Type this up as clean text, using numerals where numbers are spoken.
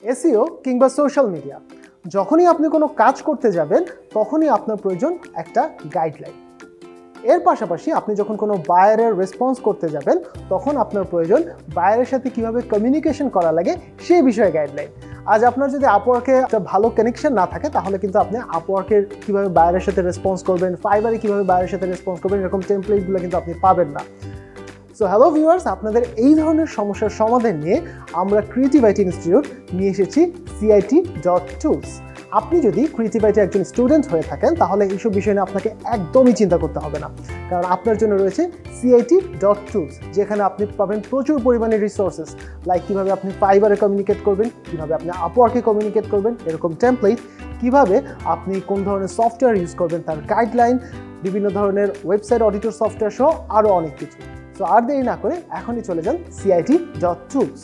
SEO কিংবা social media, যখনই আপনি কোনো কাজ করতে যাবেন তখনই আপনার প্রয়োজন একটা গাইডলাইন। এর পাশাপাশি আপনি যখন কোনো বায়ারের রেসপন্স করতে যাবেন তখন আপনার প্রয়োজন বায়ারের সাথে কিভাবে কমিউনিকেশন করা লাগে সেই বিষয়ে গাইডলাইন। আজ আপনার যদি আপওয়ার্কে একটা ভালো কানেকশন না থাকে তাহলে কিন্তু আপনি আপওয়ার্কের কীভাবে বায়ারের সাথে রেসপন্স করবেন, ফাইবারে কীভাবে বায়ারের সাথে রেসপন্স করবেন, এরকম টেমপ্লেটগুলো কিন্তু আপনি পাবেন না। সো হ্যালো ভিউয়ার্স, আপনাদের এই ধরনের সমস্যার সমাধান নিয়ে আমরা ক্রিয়েটিভ আইটি ইনস্টিটিউট নিয়ে এসেছি cit.tools। আপনি যদি ক্রিয়েটিভ আইটি একজন স্টুডেন্ট হয়ে থাকেন তাহলে এইসব বিষয় নিয়ে আপনাকে একদমই চিন্তা করতে হবে না, কারণ আপনার জন্য রয়েছে cit.tools, যেখানে আপনি পাবেন প্রচুর পরিমাণে রিসোর্সেস, লাইক কীভাবে আপনি ফাইবারে কমিউনিকেট করবেন, কীভাবে আপনি আপওয়ার্কে কমিউনিকেট করবেন, এরকম টেমপ্লেট, কীভাবে আপনি কোন ধরনের সফটওয়্যার ইউজ করবেন তার গাইডলাইন, বিভিন্ন ধরনের ওয়েবসাইট অডিটর সফটওয়্যার সহ আরও অনেক কিছু। সো আর দেরি না করে এখনই চলে যান cit.tools।